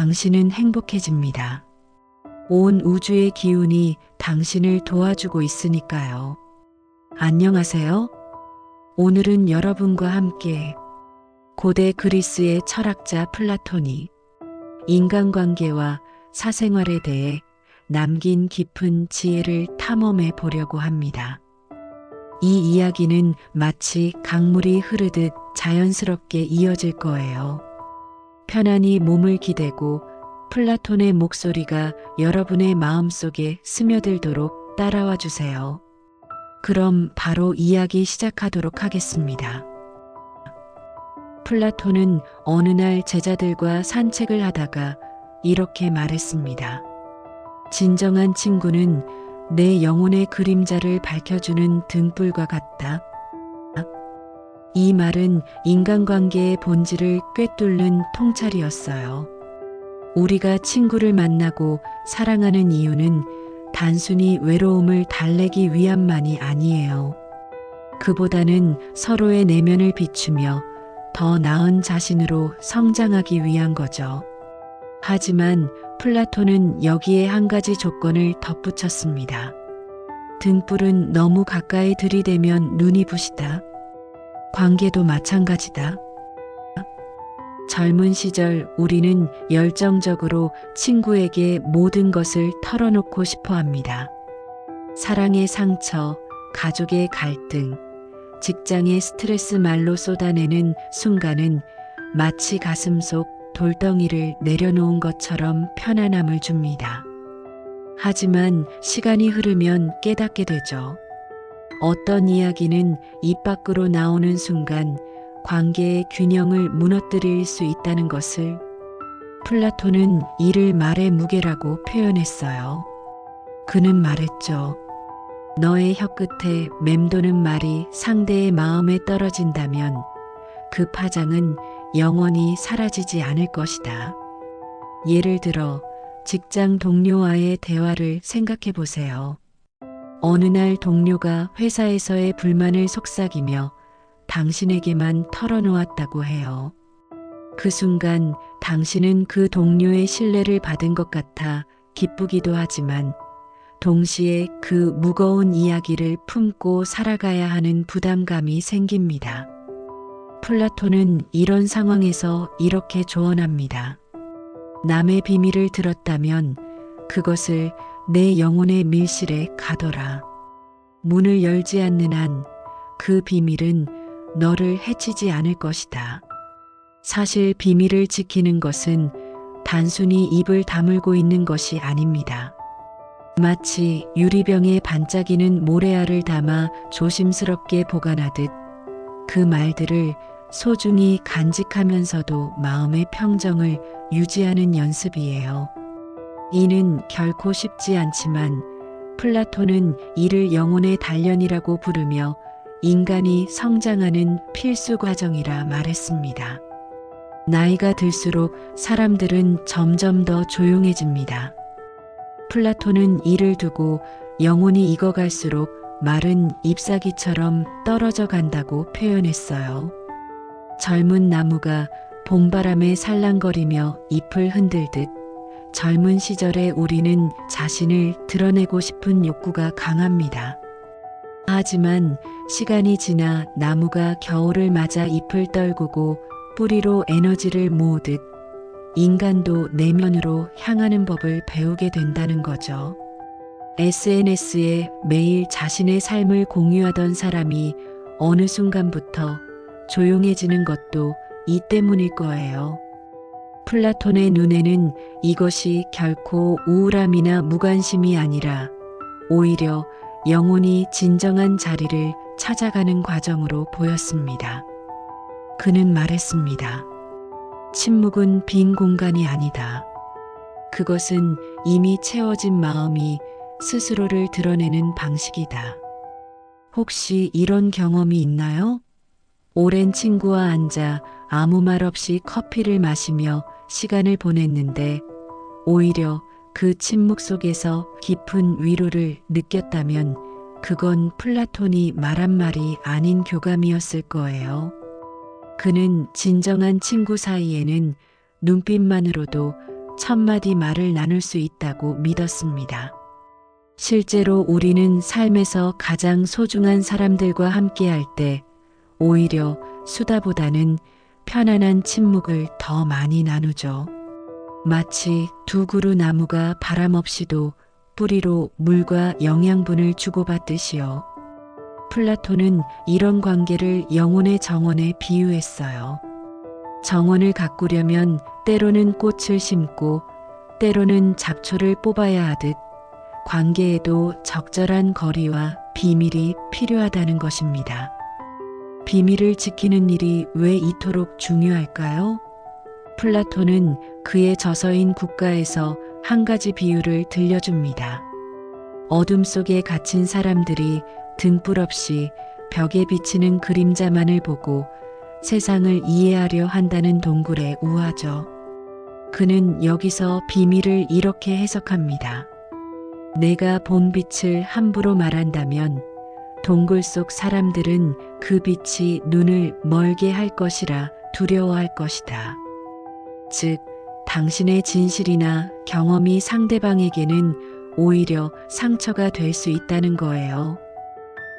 당신은 행복해집니다. 온 우주의 기운이 당신을 도와주고 있으니까요. 안녕하세요. 오늘은 여러분과 함께 고대 그리스의 철학자 플라톤이 인간관계와 사생활에 대해 남긴 깊은 지혜를 탐험해 보려고 합니다. 이 이야기는 마치 강물이 흐르듯 자연스럽게 이어질 거예요. 편안히 몸을 기대고 플라톤의 목소리가 여러분의 마음속에 스며들도록 따라와 주세요. 그럼 바로 이야기 시작하도록 하겠습니다. 플라톤은 어느 날 제자들과 산책을 하다가 이렇게 말했습니다. 진정한 친구는 내 영혼의 그림자를 밝혀주는 등불과 같다. 이 말은 인간관계의 본질을 꿰뚫는 통찰이었어요. 우리가 친구를 만나고 사랑하는 이유는 단순히 외로움을 달래기 위함만이 아니에요. 그보다는 서로의 내면을 비추며 더 나은 자신으로 성장하기 위한 거죠. 하지만 플라톤은 여기에 한 가지 조건을 덧붙였습니다. 등불은 너무 가까이 들이대면 눈이 부시다. 관계도 마찬가지다. 젊은 시절 우리는 열정적으로 친구에게 모든 것을 털어놓고 싶어 합니다. 사랑의 상처, 가족의 갈등, 직장의 스트레스 말로 쏟아내는 순간은 마치 가슴 속 돌덩이를 내려놓은 것처럼 편안함을 줍니다. 하지만 시간이 흐르면 깨닫게 되죠. 어떤 이야기는 입 밖으로 나오는 순간 관계의 균형을 무너뜨릴 수 있다는 것을 플라톤은 이를 말의 무게라고 표현했어요. 그는 말했죠. 너의 혀끝에 맴도는 말이 상대의 마음에 떨어진다면 그 파장은 영원히 사라지지 않을 것이다. 예를 들어 직장 동료와의 대화를 생각해 보세요. 어느 날 동료가 회사에서의 불만을 속삭이며 당신에게만 털어놓았다고 해요. 그 순간 당신은 그 동료의 신뢰를 받은 것 같아 기쁘기도 하지만 동시에 그 무거운 이야기를 품고 살아가야 하는 부담감이 생깁니다. 플라톤은 이런 상황에서 이렇게 조언합니다. 남의 비밀을 들었다면 그것을 내 영혼의 밀실에 가둬라. 문을 열지 않는 한 그 비밀은 너를 해치지 않을 것이다. 사실 비밀을 지키는 것은 단순히 입을 다물고 있는 것이 아닙니다. 마치 유리병에 반짝이는 모래알을 담아 조심스럽게 보관하듯 그 말들을 소중히 간직하면서도 마음의 평정을 유지하는 연습이에요. 이는 결코 쉽지 않지만 플라톤은 이를 영혼의 단련이라고 부르며 인간이 성장하는 필수 과정이라 말했습니다. 나이가 들수록 사람들은 점점 더 조용해집니다. 플라톤은 이를 두고 영혼이 익어갈수록 말은 잎사귀처럼 떨어져 간다고 표현했어요. 젊은 나무가 봄바람에 살랑거리며 잎을 흔들듯 젊은 시절에 우리는 자신을 드러내고 싶은 욕구가 강합니다. 하지만 시간이 지나 나무가 겨울을 맞아 잎을 떨구고 뿌리로 에너지를 모으듯 인간도 내면으로 향하는 법을 배우게 된다는 거죠. SNS에 매일 자신의 삶을 공유하던 사람이 어느 순간부터 조용해지는 것도 이 때문일 거예요. 플라톤의 눈에는 이것이 결코 우울함이나 무관심이 아니라 오히려 영혼이 진정한 자리를 찾아가는 과정으로 보였습니다. 그는 말했습니다. 침묵은 빈 공간이 아니다. 그것은 이미 채워진 마음이 스스로를 드러내는 방식이다. 혹시 이런 경험이 있나요? 오랜 친구와 앉아 아무 말 없이 커피를 마시며 시간을 보냈는데 오히려 그 침묵 속에서 깊은 위로를 느꼈다면 그건 플라톤이 말한 말이 아닌 교감이었을 거예요. 그는 진정한 친구 사이에는 눈빛만으로도 1000마디 말을 나눌 수 있다고 믿었습니다. 실제로 우리는 삶에서 가장 소중한 사람들과 함께할 때 오히려 수다보다는 편안한 침묵을 더 많이 나누죠. 마치 두 그루 나무가 바람 없이도 뿌리로 물과 영양분을 주고받듯이요. 플라톤은 이런 관계를 영혼의 정원에 비유했어요. 정원을 가꾸려면 때로는 꽃을 심고 때로는 잡초를 뽑아야 하듯 관계에도 적절한 거리와 비밀이 필요하다는 것입니다. 비밀을 지키는 일이 왜 이토록 중요할까요? 플라톤은 그의 저서인 국가에서 한 가지 비유를 들려줍니다. 어둠 속에 갇힌 사람들이 등불 없이 벽에 비치는 그림자만을 보고 세상을 이해하려 한다는 동굴의 우화죠. 그는 여기서 비밀을 이렇게 해석합니다. 내가 본 빛을 함부로 말한다면 동굴 속 사람들은 그 빛이 눈을 멀게 할 것이라 두려워할 것이다. 즉, 당신의 진실이나 경험이 상대방에게는 오히려 상처가 될 수 있다는 거예요.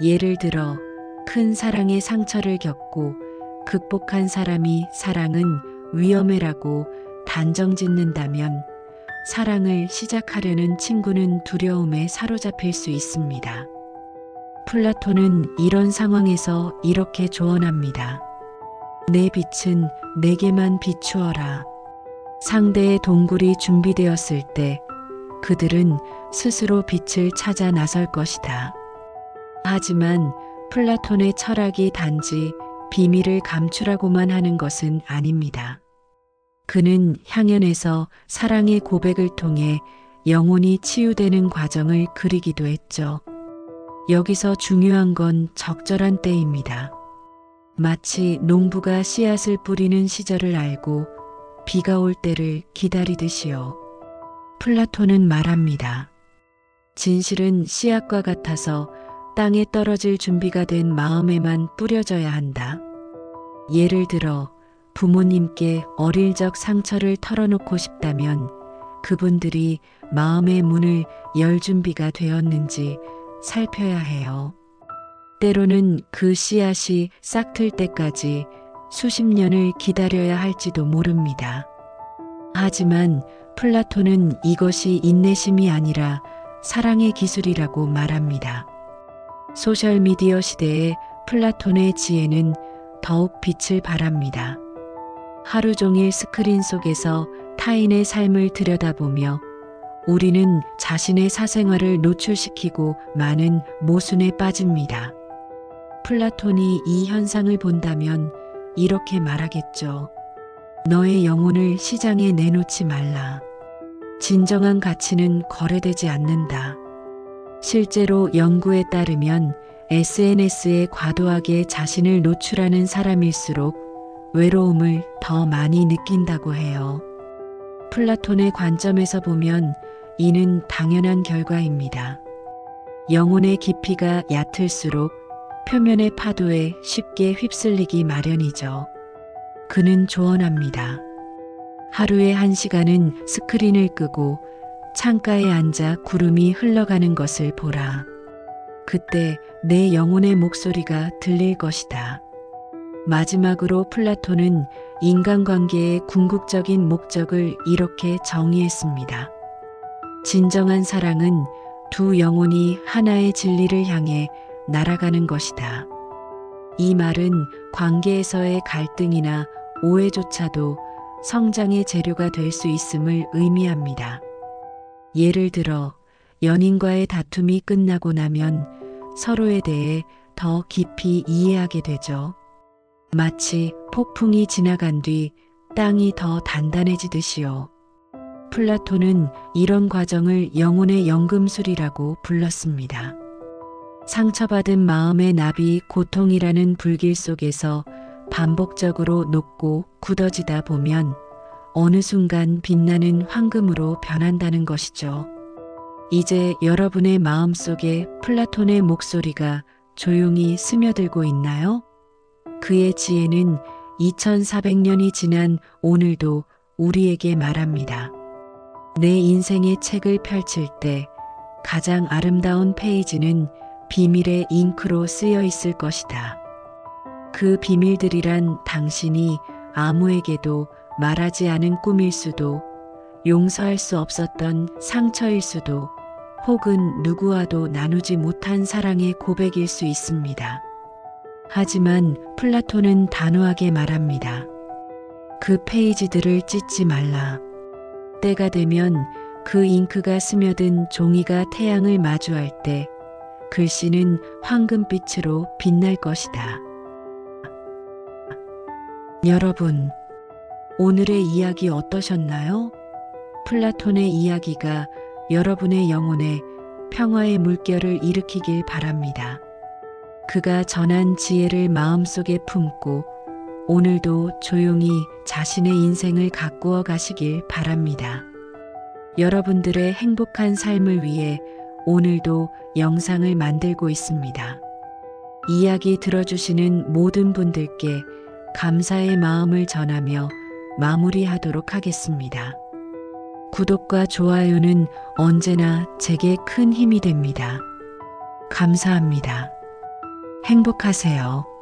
예를 들어, 큰 사랑의 상처를 겪고 극복한 사람이 사랑은 위험해라고 단정 짓는다면 사랑을 시작하려는 친구는 두려움에 사로잡힐 수 있습니다. 플라톤은 이런 상황에서 이렇게 조언합니다. 내 빛은 내게만 비추어라. 상대의 동굴이 준비되었을 때 그들은 스스로 빛을 찾아 나설 것이다. 하지만 플라톤의 철학이 단지 비밀을 감추라고만 하는 것은 아닙니다. 그는 향연에서 사랑의 고백을 통해 영혼이 치유되는 과정을 그리기도 했죠. 여기서 중요한 건 적절한 때입니다. 마치 농부가 씨앗을 뿌리는 시절을 알고 비가 올 때를 기다리듯이요. 플라톤은 말합니다. 진실은 씨앗과 같아서 땅에 떨어질 준비가 된 마음에만 뿌려져야 한다. 예를 들어 부모님께 어릴 적 상처를 털어놓고 싶다면 그분들이 마음의 문을 열 준비가 되었는지 살펴야 해요. 때로는 그 씨앗이 싹틀 때까지 수십 년을 기다려야 할지도 모릅니다. 하지만 플라톤은 이것이 인내심이 아니라 사랑의 기술이라고 말합니다. 소셜미디어 시대에 플라톤의 지혜는 더욱 빛을 발합니다. 하루 종일 스크린 속에서 타인의 삶을 들여다보며 우리는 자신의 사생활을 노출시키고 많은 모순에 빠집니다. 플라톤이 이 현상을 본다면 이렇게 말하겠죠. 너의 영혼을 시장에 내놓지 말라. 진정한 가치는 거래되지 않는다. 실제로 연구에 따르면 SNS에 과도하게 자신을 노출하는 사람일수록 외로움을 더 많이 느낀다고 해요. 플라톤의 관점에서 보면 이는 당연한 결과입니다. 영혼의 깊이가 얕을수록 표면의 파도에 쉽게 휩쓸리기 마련이죠. 그는 조언합니다. 하루에 1시간은 스크린을 끄고 창가에 앉아 구름이 흘러가는 것을 보라. 그때 내 영혼의 목소리가 들릴 것이다. 마지막으로 플라톤은 인간관계의 궁극적인 목적을 이렇게 정의했습니다. 진정한 사랑은 두 영혼이 하나의 진리를 향해 날아가는 것이다. 이 말은 관계에서의 갈등이나 오해조차도 성장의 재료가 될 수 있음을 의미합니다. 예를 들어 연인과의 다툼이 끝나고 나면 서로에 대해 더 깊이 이해하게 되죠. 마치 폭풍이 지나간 뒤 땅이 더 단단해지듯이요. 플라톤은 이런 과정을 영혼의 연금술이라고 불렀습니다. 상처받은 마음의 나비 고통이라는 불길 속에서 반복적으로 녹고 굳어지다 보면 어느 순간 빛나는 황금으로 변한다는 것이죠. 이제 여러분의 마음속에 플라톤의 목소리가 조용히 스며들고 있나요? 그의 지혜는 2400년이 지난 오늘도 우리에게 말합니다. 내 인생의 책을 펼칠 때 가장 아름다운 페이지는 비밀의 잉크로 쓰여 있을 것이다. 그 비밀들이란 당신이 아무에게도 말하지 않은 꿈일 수도, 용서할 수 없었던 상처일 수도, 혹은 누구와도 나누지 못한 사랑의 고백일 수 있습니다. 하지만 플라톤은 단호하게 말합니다. 그 페이지들을 찢지 말라. 때가 되면 그 잉크가 스며든 종이가 태양을 마주할 때 글씨는 황금빛으로 빛날 것이다. 여러분, 오늘의 이야기 어떠셨나요? 플라톤의 이야기가 여러분의 영혼에 평화의 물결을 일으키길 바랍니다. 그가 전한 지혜를 마음속에 품고 오늘도 조용히 자신의 인생을 가꾸어 가시길 바랍니다. 여러분들의 행복한 삶을 위해 오늘도 영상을 만들고 있습니다. 이야기 들어주시는 모든 분들께 감사의 마음을 전하며 마무리하도록 하겠습니다. 구독과 좋아요는 언제나 제게 큰 힘이 됩니다. 감사합니다. 행복하세요.